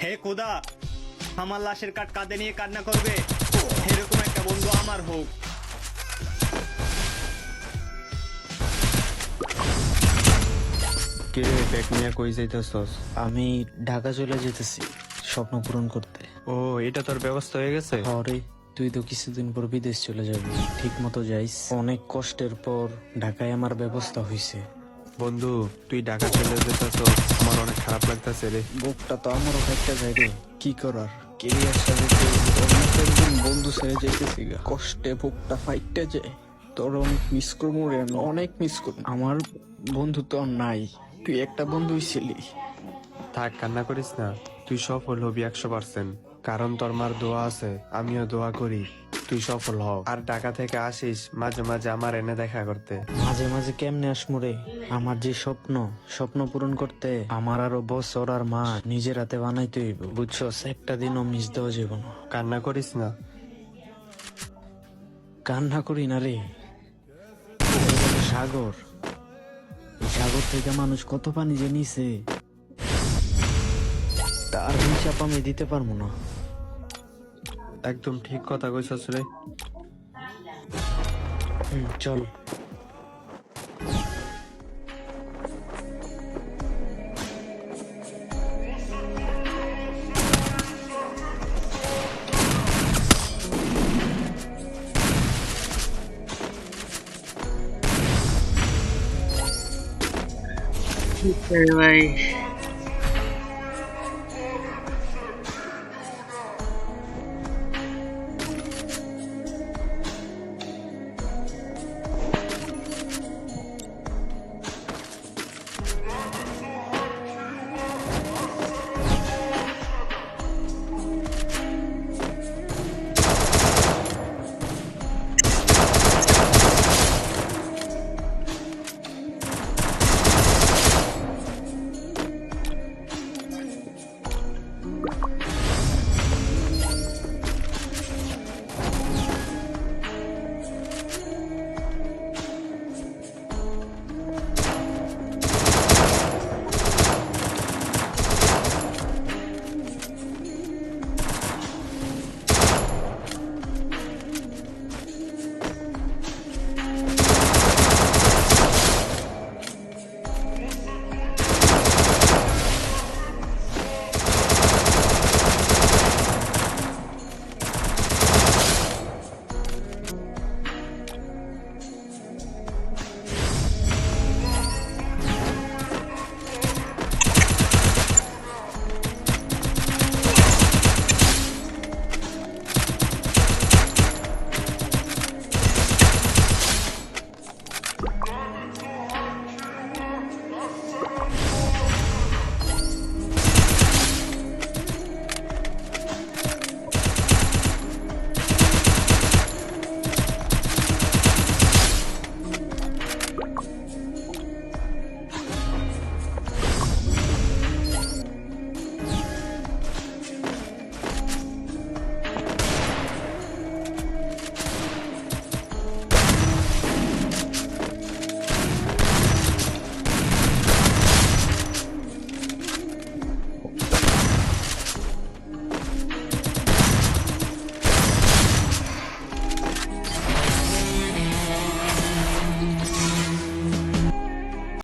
হে খোদা, আমার লাশের কাঠ কাঁধে নিয়ে কান্না করবে এরকম একটা বন্ধু আমার হোক। কিরে ব্যাগ নিয়ে কই যাইতেছস? আমি ঢাকা চলে যেতেছি স্বপ্ন পূরণ করতে। ও, এটা তোর ব্যবস্থা হয়ে গেছে? হরে, তুই তো কিছুদিন পর বিদেশ চলে যাবি, ঠিক মতো যাইস। অনেক কষ্টের পর ঢাকায় আমার ব্যবস্থা হয়েছে। বন্ধু, তুই ঢাকা চলে যেতেছস, আমার অনেক খারাপ লাগতেছে রে। বুকটা তো আমারও একটা যায় রে, কি করার। কেরিয়ার সাথে একজন বন্ধু ছেড়ে যেতেছি গা, কষ্টে বুকটা ফাইটটা যায়। তোর অনেক মিস করবো রে, আমি অনেক মিস করবো। আমার বন্ধু তো আর নাই, তুই একটা বন্ধুই ছিলি। থাক, কান্না করিস না। তুই সফল হবি 100%, কারণ তোর মার দোয়া আছে, আমিও দোয়া করি তুই সফল হও। আর ঢাকা থেকে আসিস মাঝে মাঝে আমার এনে দেখা করতে। মাঝে মাঝে কেমনে আসমু রে? আমার যে স্বপ্ন পূরণ করতে আমার আরো বছর আর মা নিজের হাতে বানাইতে হইব, বুঝছস? একটা দিনও মিস দেওয়া যাব না। কান্না করিস না। কান্না করি না রে, সাগর, এই সাগর থেকে মানুষ কত পানি যে নিছে তার হিসাব আমি দিতে পারবো না। একদম ঠিক কথা কইছস রে। চল। ভাই